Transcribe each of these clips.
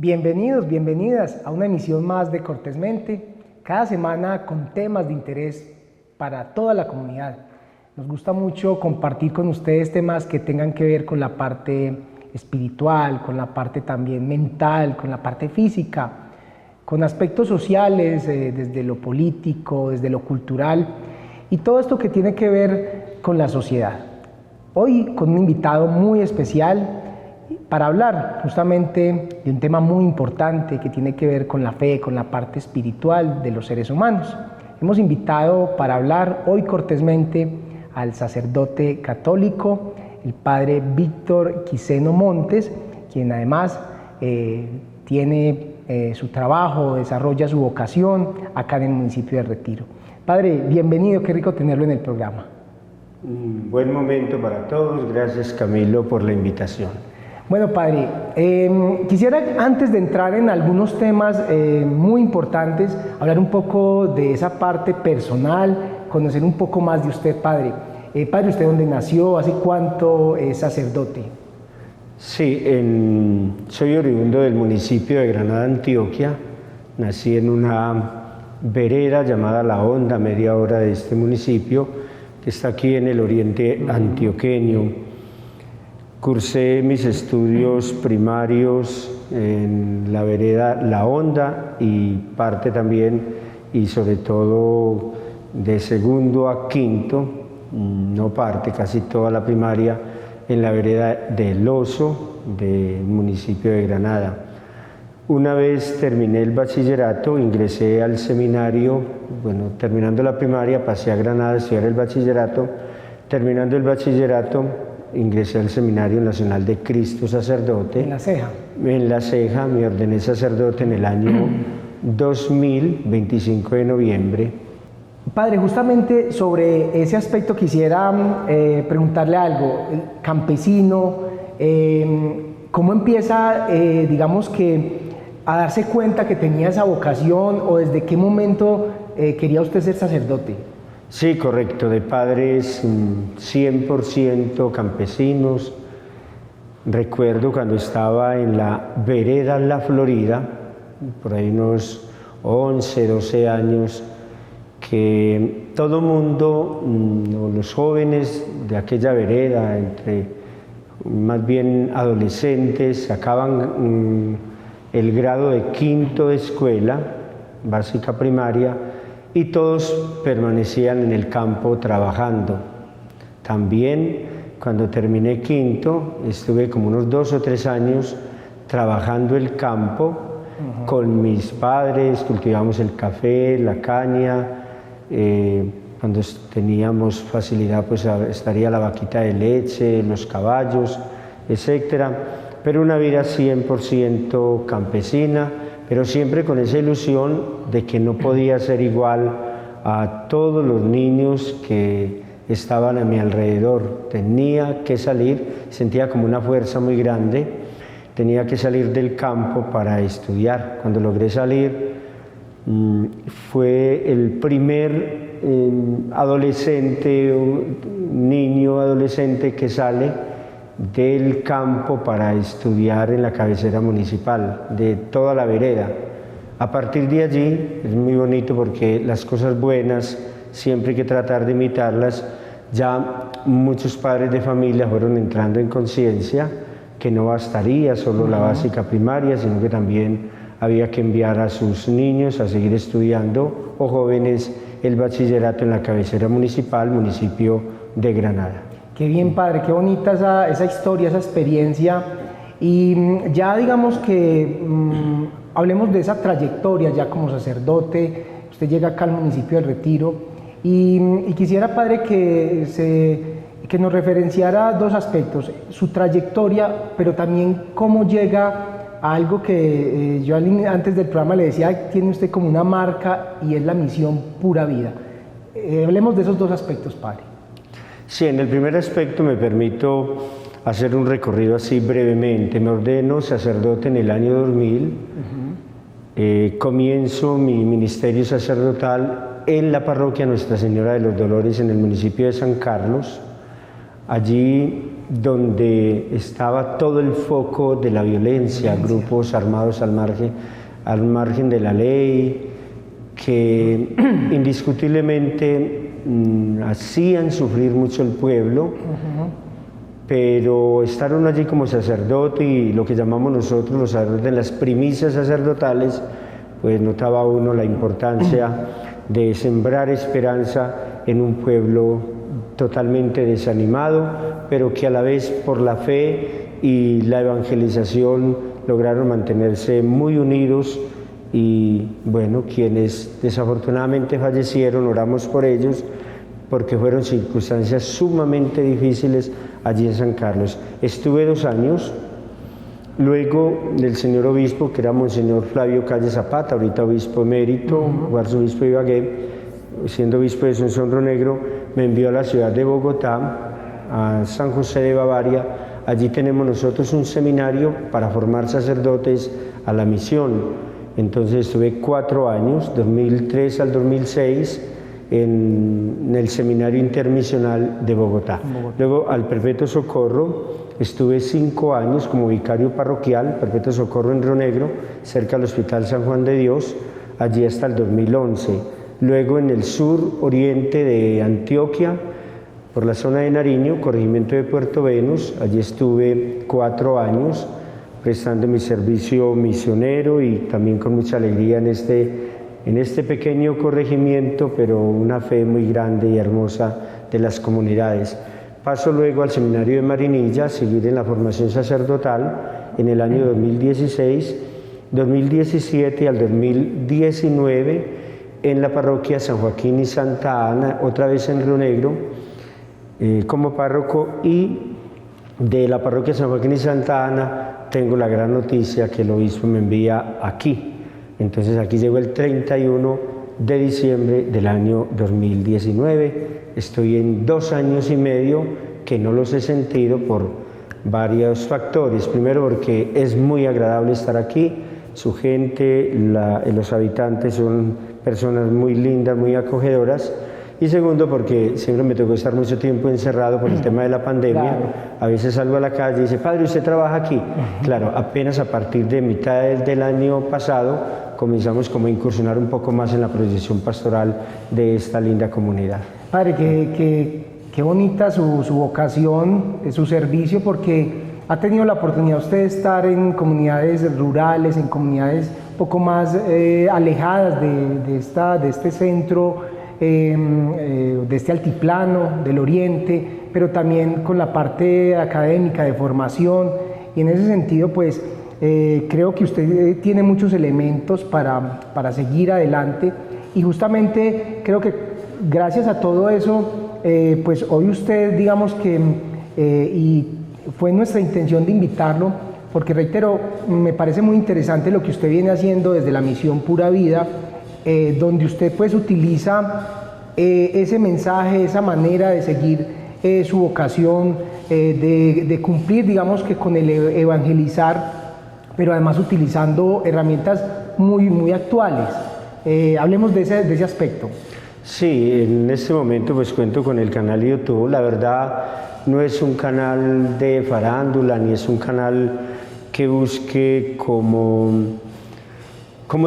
Bienvenidos, bienvenidas a una emisión más de Cortésmente, cada semana con temas de interés para toda la comunidad. Nos gusta mucho compartir con ustedes temas que tengan que ver con la parte espiritual, con la parte también mental, con la parte física, con aspectos sociales, desde lo político, desde lo cultural y todo esto que tiene que ver con la sociedad. Hoy con un invitado muy especial para hablar justamente de un tema muy importante que tiene que ver con la fe, con la parte espiritual de los seres humanos. Hemos invitado para hablar hoy cortésmente al sacerdote católico, el padre Víctor Quiseno Montes, quien además tiene su trabajo, desarrolla su vocación acá en el municipio de Retiro. Padre, bienvenido, qué rico tenerlo en el programa. Un buen momento para todos, gracias Camilo por la invitación. Bueno, padre, quisiera antes de entrar en algunos temas muy importantes, hablar un poco de esa parte personal, conocer un poco más de usted, padre. Padre, ¿usted dónde nació? ¿Hace cuánto es sacerdote? Sí, soy oriundo del municipio de Granada, Antioquia. Nací en una vereda llamada La Honda, media hora de este municipio, que está aquí en el oriente antioqueño. Cursé mis estudios primarios en la vereda La Honda y parte también, y sobre todo de segundo a quinto, no parte, casi toda la primaria, en la vereda del Oso, del municipio de Granada. Una vez terminé el bachillerato, ingresé al seminario, bueno, terminando la primaria pasé a Granada a estudiar el bachillerato. Terminando el bachillerato ingresé al Seminario Nacional de Cristo Sacerdote. ¿En La Ceja? En La Ceja, me ordené sacerdote en el año 2000, 25 de noviembre. Padre, justamente sobre ese aspecto quisiera preguntarle algo. El campesino, ¿cómo empieza, digamos que, a darse cuenta que tenía esa vocación o desde qué momento quería usted ser sacerdote? Sí, correcto, de padres 100% campesinos. Recuerdo cuando estaba en la vereda La Florida, por ahí unos 11, 12 años, que todo mundo, los jóvenes de aquella vereda, entre más bien adolescentes, sacaban el grado de quinto de escuela básica primaria, y todos permanecían en el campo trabajando. También cuando terminé quinto, estuve como unos 2 o 3 años trabajando el campo con mis padres, cultivamos el café, la caña, cuando teníamos facilidad pues estaría la vaquita de leche, los caballos, etcétera. Pero una vida 100% campesina, pero siempre con esa ilusión de que no podía ser igual a todos los niños que estaban a mi alrededor. Tenía que salir, sentía como una fuerza muy grande, tenía que salir del campo para estudiar. Cuando logré salir, fue el primer niño adolescente que sale del campo para estudiar en la cabecera municipal de toda la vereda. A partir de allí es muy bonito porque las cosas buenas siempre hay que tratar de imitarlas. Ya muchos padres de familia fueron entrando en conciencia que no bastaría solo la básica primaria, sino que también había que enviar a sus niños a seguir estudiando o jóvenes el bachillerato en la cabecera municipal, municipio de Granada. Qué bien, padre, qué bonita esa historia, esa experiencia. Y ya digamos que hablemos de esa trayectoria ya como sacerdote. Usted llega acá al municipio del Retiro y quisiera, padre, que nos referenciara 2 aspectos, su trayectoria, pero también cómo llega a algo que yo antes del programa le decía, tiene usted como una marca y es la misión Pura Vida. Hablemos de esos 2 aspectos, padre. Sí, en el primer aspecto me permito hacer un recorrido así brevemente. Me ordeno sacerdote en el año 2000, comienzo mi ministerio sacerdotal en la parroquia Nuestra Señora de los Dolores en el municipio de San Carlos. allí donde estaba todo el foco de la violencia, grupos armados al margen de la ley, que indiscutiblemente hacían sufrir mucho el pueblo, pero estar uno allí como sacerdote y lo que llamamos nosotros los sacerdotes, las primicias sacerdotales, pues notaba uno la importancia de sembrar esperanza en un pueblo totalmente desanimado, pero que a la vez por la fe y la evangelización lograron mantenerse muy unidos. Y bueno, quienes desafortunadamente fallecieron, oramos por ellos, porque fueron circunstancias sumamente difíciles allí en San Carlos. Estuve 2 años, luego del señor obispo, que era Monseñor Flavio Calle Zapata, ahorita obispo emérito, o arzobispo de Ibagué, siendo obispo de Asunción Río Negro, me envió a la ciudad de Bogotá, a San José de Bavaria. Allí tenemos nosotros un seminario para formar sacerdotes a la misión. Entonces estuve 4 años, 2003 al 2006, en el Seminario Intermisional de Bogotá. Luego al Perpetuo Socorro estuve 5 años como vicario parroquial, Perpetuo Socorro en Río Negro, cerca del Hospital San Juan de Dios, allí hasta el 2011. Luego en el sur oriente de Antioquia, por la zona de Nariño, corregimiento de Puerto Venus, allí estuve 4 años, prestando mi servicio misionero y también con mucha alegría en este pequeño corregimiento, pero una fe muy grande y hermosa de las comunidades. Paso luego al seminario de Marinilla, seguir en la formación sacerdotal en el año 2016, 2017 al 2019 en la parroquia San Joaquín y Santa Ana, otra vez en Río Negro, como párroco, y de la parroquia San Joaquín y Santa Ana tengo la gran noticia que el obispo me envía aquí. Entonces aquí llego el 31 de diciembre del año 2019. Estoy en 2 años y medio que no los he sentido por varios factores. Primero, porque es muy agradable estar aquí. Su gente, los habitantes son personas muy lindas, muy acogedoras. Y segundo, porque siempre me tocó estar mucho tiempo encerrado por el tema de la pandemia. Claro. A veces salgo a la calle y dice, padre, ¿usted trabaja aquí? Claro, apenas a partir de mitad del año pasado comenzamos como a incursionar un poco más en la proyección pastoral de esta linda comunidad. Padre, qué bonita su vocación, su servicio, porque ha tenido la oportunidad usted de estar en comunidades rurales, en comunidades un poco más alejadas de este centro, de este altiplano del oriente, pero también con la parte académica de formación, y en ese sentido pues creo que usted tiene muchos elementos para seguir adelante, y justamente creo que gracias a todo eso pues hoy usted, digamos que y fue nuestra intención de invitarlo, porque reitero, me parece muy interesante lo que usted viene haciendo desde la misión Pura Vida, donde usted pues utiliza ese mensaje, esa manera de seguir su vocación, de cumplir, digamos que con el evangelizar, pero además utilizando herramientas muy actuales. Hablemos de ese aspecto. Sí, en este momento pues cuento con el canal YouTube. La verdad no es un canal de farándula, ni es un canal que busque como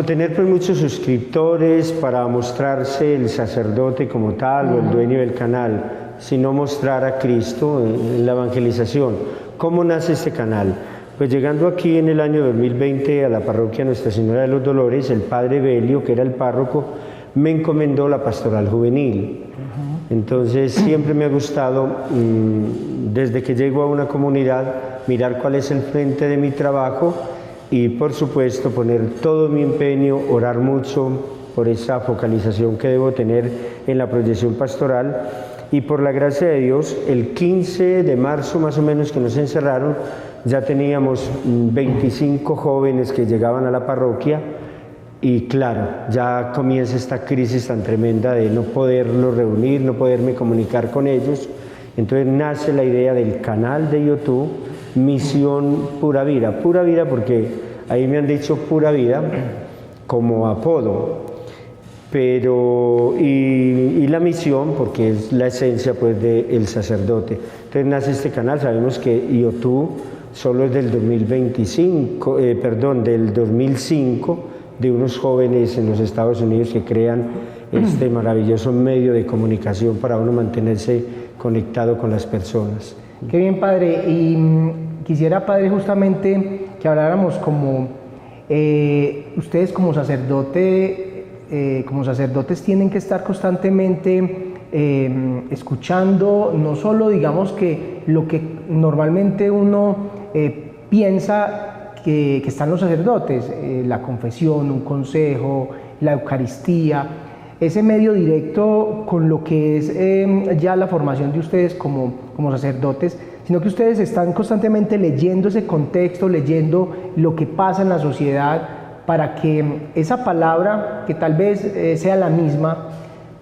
tener pues muchos suscriptores para mostrarse el sacerdote como tal o el dueño del canal, sino mostrar a Cristo en la evangelización. ¿Cómo nace este canal? Pues llegando aquí en el año 2020 a la parroquia Nuestra Señora de los Dolores, el padre Belio, que era el párroco, me encomendó la pastoral juvenil. Entonces siempre me ha gustado, desde que llego a una comunidad, mirar cuál es el frente de mi trabajo y por supuesto poner todo mi empeño, orar mucho por esa focalización que debo tener en la proyección pastoral. Y por la gracia de Dios, el 15 de marzo más o menos que nos encerraron, ya teníamos 25 jóvenes que llegaban a la parroquia, y claro, ya comienza esta crisis tan tremenda de no poderlos reunir, no poderme comunicar con ellos. Entonces nace la idea del canal de YouTube, Misión Pura Vida porque ahí me han dicho Pura Vida como apodo. pero y la misión, porque es la esencia pues del sacerdote. Entonces nace este canal, sabemos que YouTube solo es del 2025, del 2005, de unos jóvenes en los Estados Unidos que crean este maravilloso medio de comunicación para uno mantenerse conectado con las personas. Qué bien, padre. Y quisiera, padre, justamente que habláramos como ustedes como sacerdotes tienen que estar constantemente escuchando, no solo digamos que lo que normalmente uno piensa que están los sacerdotes, la confesión, un consejo, la Eucaristía, ese medio directo con lo que es ya la formación de ustedes como sacerdotes, sino que ustedes están constantemente leyendo ese contexto, leyendo lo que pasa en la sociedad, para que esa palabra, que tal vez sea la misma,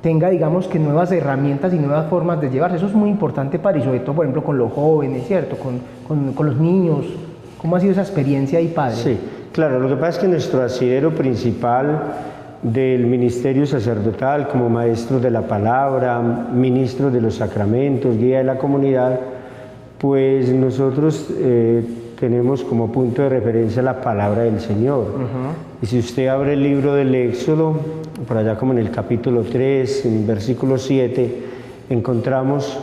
tenga, digamos, que nuevas herramientas y nuevas formas de llevarse. Eso es muy importante para, y sobre todo, por ejemplo, con los jóvenes, ¿cierto? Con los niños. ¿Cómo ha sido esa experiencia ahí, padre? Sí, claro, lo que pasa es que nuestro asidero principal del ministerio sacerdotal, como maestros de la palabra, ministros de los sacramentos, guía de la comunidad, pues nosotros tenemos como punto de referencia la palabra del Señor. Y si usted abre el libro del Éxodo, por allá como en el capítulo 3, en versículo 7, encontramos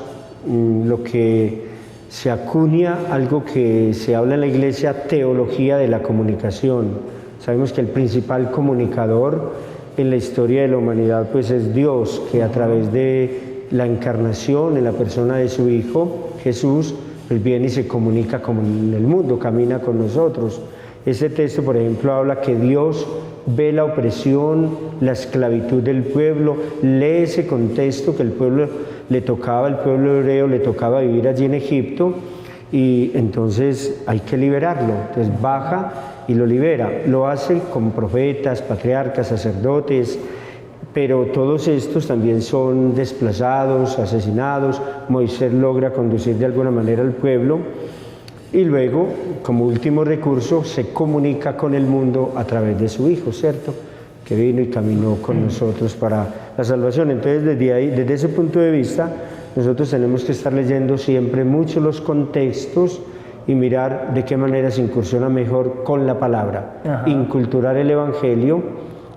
lo que se acuña, algo que se habla en la iglesia, teología de la comunicación. Sabemos que el principal comunicador en la historia de la humanidad pues es Dios, que a través de la encarnación en la persona de su Hijo, Jesús, pues viene y se comunica con el mundo, camina con nosotros. Ese texto, por ejemplo, habla que Dios ve la opresión, la esclavitud del pueblo, lee ese contexto que el pueblo hebreo le tocaba vivir allí en Egipto, y entonces hay que liberarlo. Entonces baja y lo libera. Lo hace con profetas, patriarcas, sacerdotes, pero todos estos también son desplazados, asesinados. Moisés logra conducir de alguna manera al pueblo, y luego, como último recurso, se comunica con el mundo a través de su Hijo, ¿cierto?, que vino y caminó con nosotros para la salvación. Entonces, desde ahí, desde ese punto de vista, nosotros tenemos que estar leyendo siempre mucho los contextos y mirar de qué manera se incursiona mejor con la palabra, inculturar el Evangelio.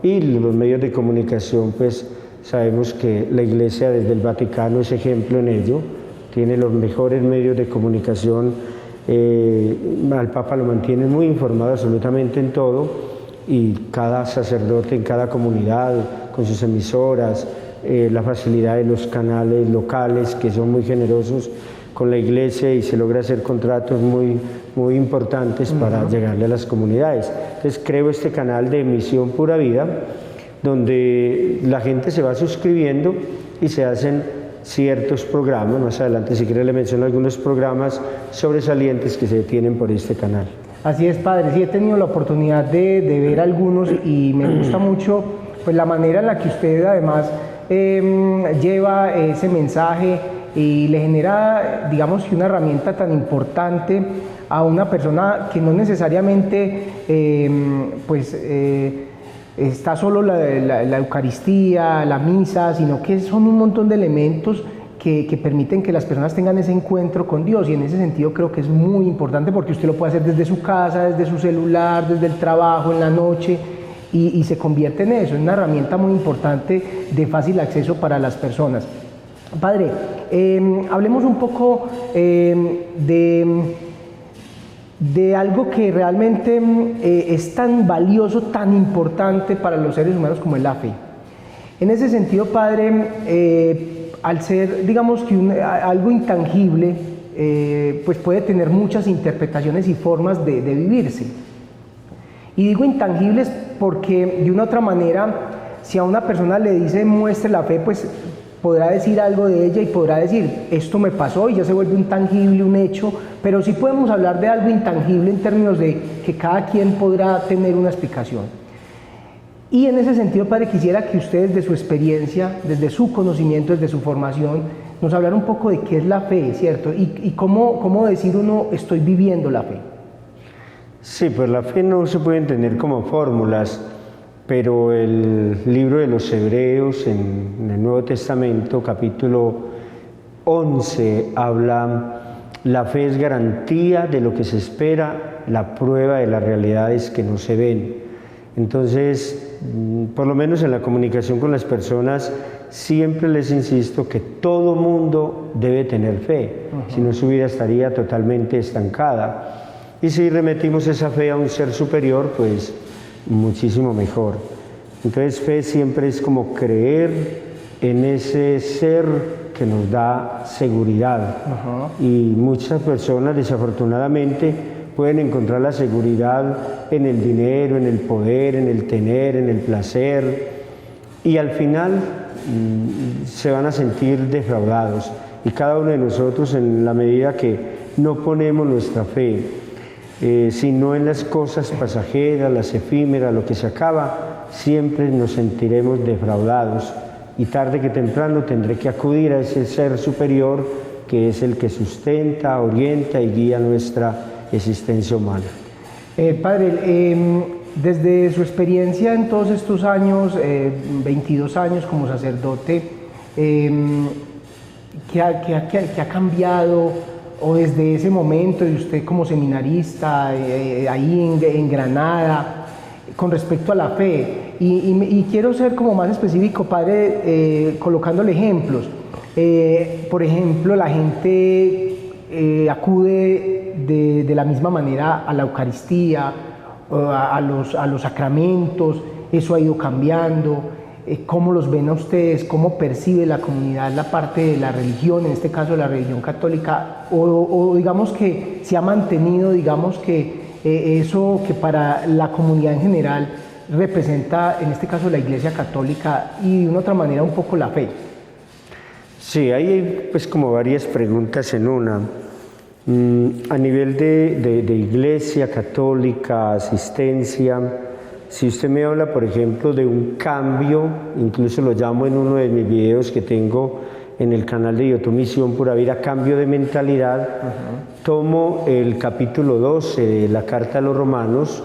Y los medios de comunicación, pues sabemos que la Iglesia desde el Vaticano es ejemplo en ello, tiene los mejores medios de comunicación, al Papa lo mantiene muy informado absolutamente en todo, y cada sacerdote en cada comunidad, con sus emisoras, la facilidad de los canales locales que son muy generosos con la Iglesia, y se logra hacer contratos muy importantes para llegarle a las comunidades. Entonces creo este canal de Misión Pura Vida, donde la gente se va suscribiendo y se hacen ciertos programas. Más adelante, si quiere, le menciono algunos programas sobresalientes que se tienen por este canal. Así es, padre. Sí, he tenido la oportunidad de ver algunos, y me gusta mucho pues la manera en la que usted además lleva ese mensaje y le genera, digamos, que una herramienta tan importante a una persona que no necesariamente está solo la Eucaristía, la misa, sino que son un montón de elementos que permiten que las personas tengan ese encuentro con Dios. Y en ese sentido creo que es muy importante, porque usted lo puede hacer desde su casa, desde su celular, desde el trabajo, en la noche, y se convierte en eso, en una herramienta muy importante de fácil acceso para las personas. Padre, hablemos un poco de algo que realmente es tan valioso, tan importante para los seres humanos como es la fe. En ese sentido, padre, al ser, digamos, que algo intangible, pues puede tener muchas interpretaciones y formas de vivirse. Y digo intangibles porque, de una u otra manera, si a una persona le dice muestre la fe, pues podrá decir algo de ella y podrá decir esto me pasó, y ya se vuelve un tangible, un hecho. Pero sí podemos hablar de algo intangible en términos de que cada quien podrá tener una explicación. Y en ese sentido, padre, quisiera que usted, desde su experiencia, desde su conocimiento, desde su formación, nos hablara un poco de qué es la fe, ¿cierto? Y cómo decir uno, estoy viviendo la fe. Sí, pues la fe no se puede entender como fórmulas. pero el libro de los Hebreos en el Nuevo Testamento, capítulo 11, habla: la fe es garantía de lo que se espera, la prueba de las realidades que no se ven. Entonces, por lo menos en la comunicación con las personas, siempre les insisto que todo mundo debe tener fe, si no su vida estaría totalmente estancada. Y si remitimos esa fe a un ser superior, pues muchísimo mejor. Entonces, fe siempre es como creer en ese ser que nos da seguridad. Y muchas personas, desafortunadamente, pueden encontrar la seguridad en el dinero, en el poder, en el tener, en el placer, y al final se van a sentir defraudados. Y cada uno de nosotros, en la medida que no ponemos nuestra fe, sino en las cosas pasajeras, las efímeras, lo que se acaba, siempre nos sentiremos defraudados, y tarde que temprano tendré que acudir a ese ser superior que es el que sustenta, orienta y guía nuestra existencia humana. Padre, desde su experiencia en todos estos años, 22 años como sacerdote, ¿qué ha cambiado? O desde ese momento de usted como seminarista, ahí en Granada, con respecto a la fe, y quiero ser como más específico, Padre, colocándole ejemplos. Por ejemplo, la gente acude de la misma manera a la Eucaristía, a los sacramentos. Eso ha ido cambiando. ¿Cómo los ven a ustedes? ¿Cómo percibe la comunidad la parte de la religión, en este caso la religión católica? O digamos que se ha mantenido, digamos que eso que para la comunidad en general representa, en este caso, la Iglesia Católica, y de una otra manera un poco la fe. Sí, hay pues como varias preguntas en una. A nivel de Iglesia Católica, asistencia, si usted me habla, por ejemplo, de un cambio, incluso lo llamo en uno de mis videos que tengo en el canal de YouTube Misión Pura Vida, cambio de mentalidad, tomo el capítulo 12 de la Carta a los Romanos,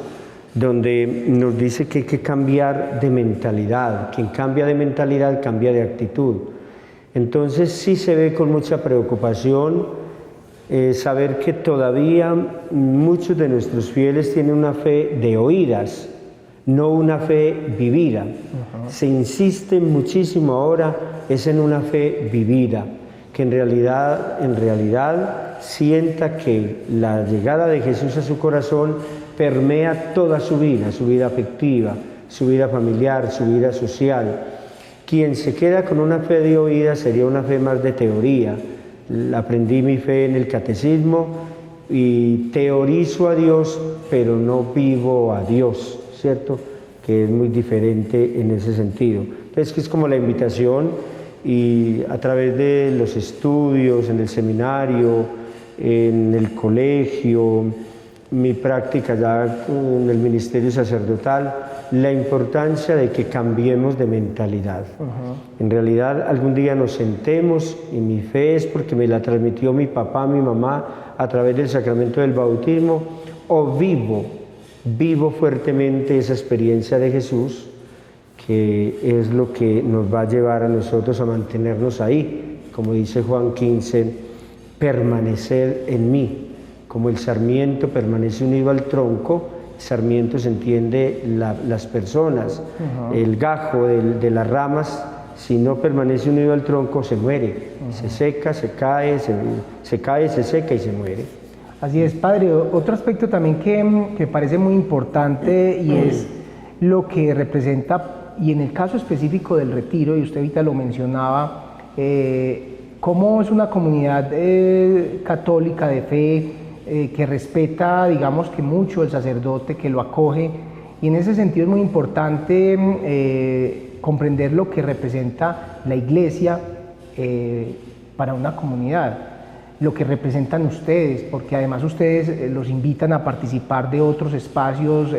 donde nos dice que hay que cambiar de mentalidad. Quien cambia de mentalidad cambia de actitud. Entonces sí se ve con mucha preocupación saber que todavía muchos de nuestros fieles tienen una fe de oídas, no una fe vivida. Se insiste muchísimo ahora es en una fe vivida, que en realidad sienta que la llegada de Jesús a su corazón permea toda su vida afectiva, su vida familiar, su vida social. Quien se queda con una fe de oídas sería una fe más de teoría. Aprendí mi fe en el catecismo y teorizo a Dios, pero no vivo a Dios, ¿cierto? Que es muy diferente en ese sentido. Entonces, que es como la invitación, y a través de los estudios, en el seminario, en el colegio, mi práctica ya en el ministerio sacerdotal, la importancia de que cambiemos de mentalidad. En realidad, algún día nos sentemos, y mi fe es porque me la transmitió mi papá, mi mamá, a través del sacramento del bautismo, o vivo fuertemente esa experiencia de Jesús, que es lo que nos va a llevar a nosotros a mantenernos ahí, como dice Juan 15, permanecer en mí. Como el sarmiento permanece unido al tronco, sarmiento se entiende las personas, el gajo de las ramas, si no permanece unido al tronco, se muere, se seca, se cae, se seca y se muere. Así es, Padre. Otro aspecto también que parece muy importante, y es lo que representa, y en el caso específico del retiro, y usted ahorita lo mencionaba, cómo es una comunidad católica de fe, que respeta, digamos que mucho el sacerdote, que lo acoge, y en ese sentido es muy importante comprender lo que representa la Iglesia para una comunidad, lo que representan ustedes, porque además ustedes los invitan a participar de otros espacios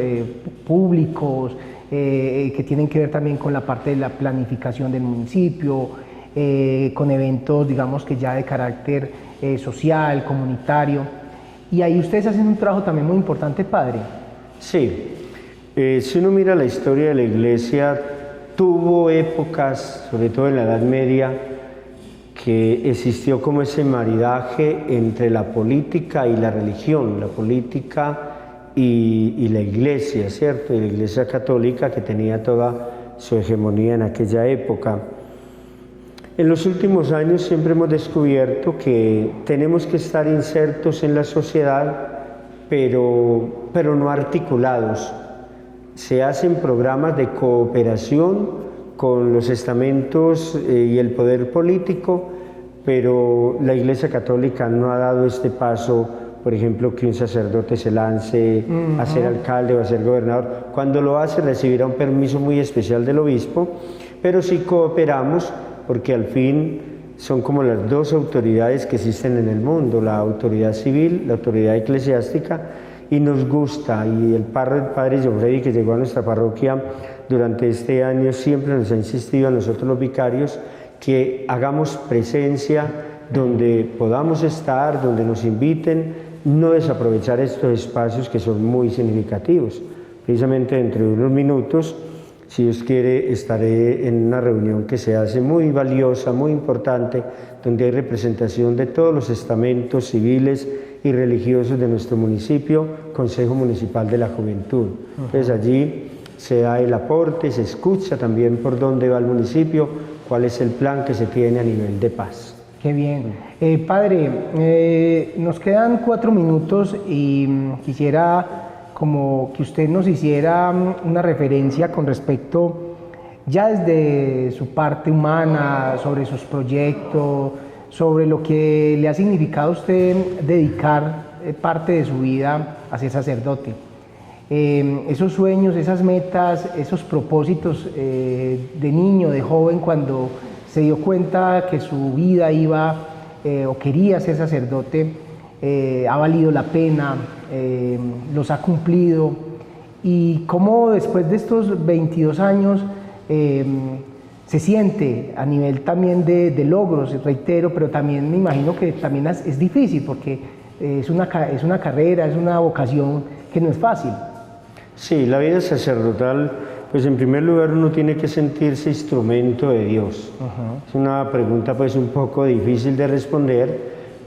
públicos que tienen que ver también con la parte de la planificación del municipio, con eventos, digamos que ya de carácter social, comunitario. Y ahí ustedes hacen un trabajo también muy importante, Padre. Sí, Si uno mira la historia de la Iglesia, tuvo épocas, sobre todo en la Edad Media, que existió como ese maridaje entre la política y la religión, la política y la Iglesia, ¿cierto? Y la Iglesia católica, que tenía toda su hegemonía en aquella época. En los últimos años siempre hemos descubierto que tenemos que estar insertos en la sociedad, pero no articulados. Se hacen programas de cooperación con los estamentos y el poder político, pero la Iglesia Católica no ha dado este paso, por ejemplo, que un sacerdote se lance a ser alcalde o a ser gobernador. Cuando lo hace, recibirá un permiso muy especial del obispo, pero sí cooperamos, porque al fin son como las dos autoridades que existen en el mundo, la autoridad civil, la autoridad eclesiástica, y nos gusta, y el padre Gianfredi, que llegó a nuestra parroquia durante este año, siempre nos ha insistido a nosotros los vicarios que hagamos presencia donde podamos estar, donde nos inviten, no desaprovechar estos espacios que son muy significativos. Precisamente dentro de unos minutos, si Dios quiere, estaré en una reunión que se hace muy valiosa, muy importante, donde hay representación de todos los estamentos civiles y religiosos de nuestro municipio, Consejo Municipal de la Juventud. Entonces allí se da el aporte, se escucha también por dónde va el municipio, cuál es el plan que se tiene a nivel de paz. Qué bien. Padre, nos quedan 4 minutos y quisiera como que usted nos hiciera una referencia con respecto, ya desde su parte humana, sobre sus proyectos, sobre lo que le ha significado a usted dedicar parte de su vida a ser sacerdote. Esos sueños, esas metas, esos propósitos de niño, de joven, cuando se dio cuenta que su vida iba o quería ser sacerdote, ha valido la pena, los ha cumplido, y cómo después de estos 22 años se siente a nivel también de logros, reitero, pero también me imagino que también es difícil porque es una carrera, es una vocación que no es fácil. Sí, la vida sacerdotal, pues en primer lugar uno tiene que sentirse instrumento de Dios. Es una pregunta pues un poco difícil de responder,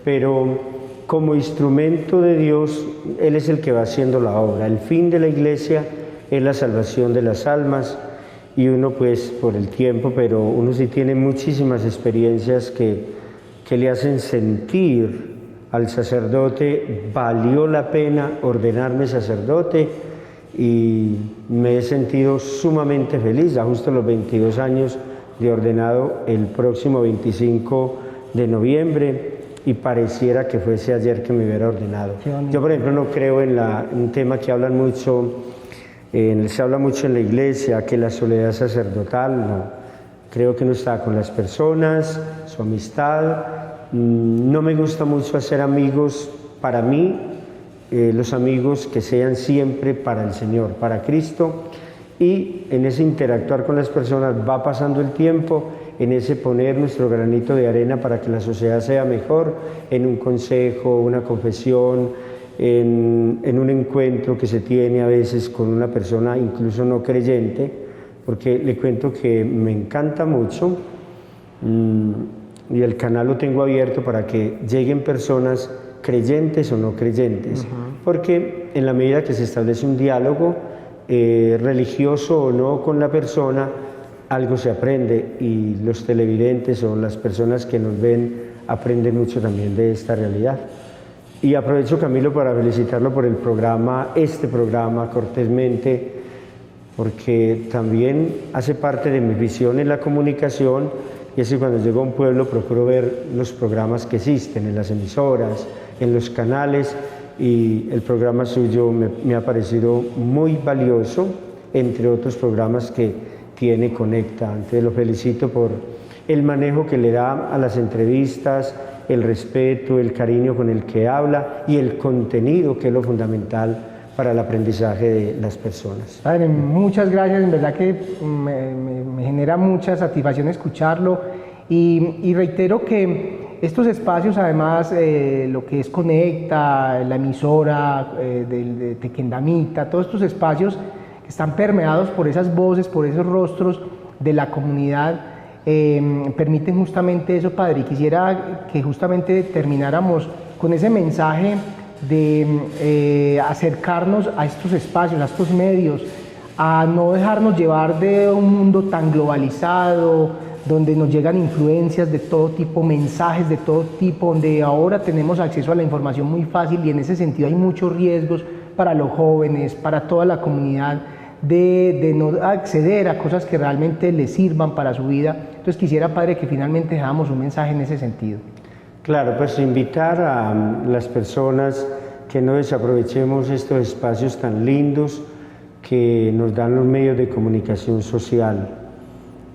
pero como instrumento de Dios, Él es el que va haciendo la obra. El fin de la Iglesia es la salvación de las almas, y uno pues por el tiempo, pero uno sí tiene muchísimas experiencias que le hacen sentir al sacerdote, valió la pena ordenarme sacerdote, y me he sentido sumamente feliz, ya justo los 22 años de ordenado el próximo 25 de noviembre, y pareciera que fuese ayer que me hubiera ordenado. Yo, por ejemplo, no creo en un tema que hablan mucho, se habla mucho en la Iglesia, que la soledad sacerdotal, no. Creo que uno está con las personas, su amistad. No me gusta mucho hacer amigos para mí, los amigos que sean siempre para el Señor, para Cristo, y en ese interactuar con las personas va pasando el tiempo, en ese poner nuestro granito de arena para que la sociedad sea mejor, en un consejo, una confesión, en un encuentro que se tiene a veces con una persona incluso no creyente, porque le cuento que me encanta mucho, y el canal lo tengo abierto para que lleguen personas creyentes o no creyentes, porque en la medida que se establece un diálogo religioso o no con la persona, algo se aprende, y los televidentes o las personas que nos ven aprenden mucho también de esta realidad. Y aprovecho, Camilo, para felicitarlo por el programa, este programa, cortésmente, porque también hace parte de mi visión en la comunicación, y es que cuando llego a un pueblo procuro ver los programas que existen en las emisoras, en los canales, y el programa suyo me ha parecido muy valioso, entre otros programas que tiene Conecta. Entonces lo felicito por el manejo que le da a las entrevistas, el respeto, el cariño con el que habla y el contenido, que es lo fundamental para el aprendizaje de las personas. Padre, muchas gracias, en verdad que me genera mucha satisfacción escucharlo, y reitero que estos espacios, además, lo que es Conecta, la emisora de Tequendamita, todos estos espacios que están permeados por esas voces, por esos rostros de la comunidad, permiten justamente eso, Padre. Y quisiera que justamente termináramos con ese mensaje de acercarnos a estos espacios, a estos medios, a no dejarnos llevar de un mundo tan globalizado, donde nos llegan influencias de todo tipo, mensajes de todo tipo, donde ahora tenemos acceso a la información muy fácil, y en ese sentido hay muchos riesgos para los jóvenes, para toda la comunidad, de no acceder a cosas que realmente les sirvan para su vida. Entonces quisiera, Padre, que finalmente dejáramos un mensaje en ese sentido. Claro, pues invitar a las personas que no desaprovechemos estos espacios tan lindos que nos dan los medios de comunicación social.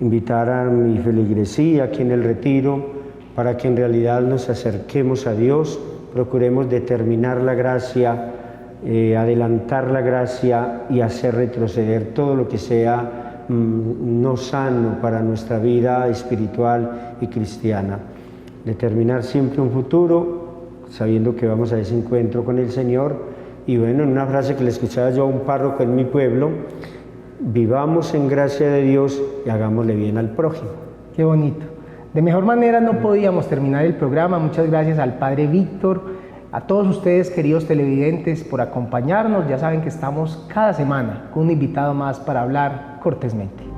Invitar a mi feligresía aquí en el Retiro para que en realidad nos acerquemos a Dios, procuremos determinar la gracia, adelantar la gracia y hacer retroceder todo lo que sea no sano para nuestra vida espiritual y cristiana. Determinar siempre un futuro, sabiendo que vamos a ese encuentro con el Señor. Y bueno, en una frase que le escuchaba yo a un párroco en mi pueblo: vivamos en gracia de Dios y hagámosle bien al prójimo. Qué bonito. De mejor manera no podíamos terminar el programa. Muchas gracias al Padre Víctor, a todos ustedes, queridos televidentes, por acompañarnos. Ya saben que estamos cada semana con un invitado más para hablar cortésmente.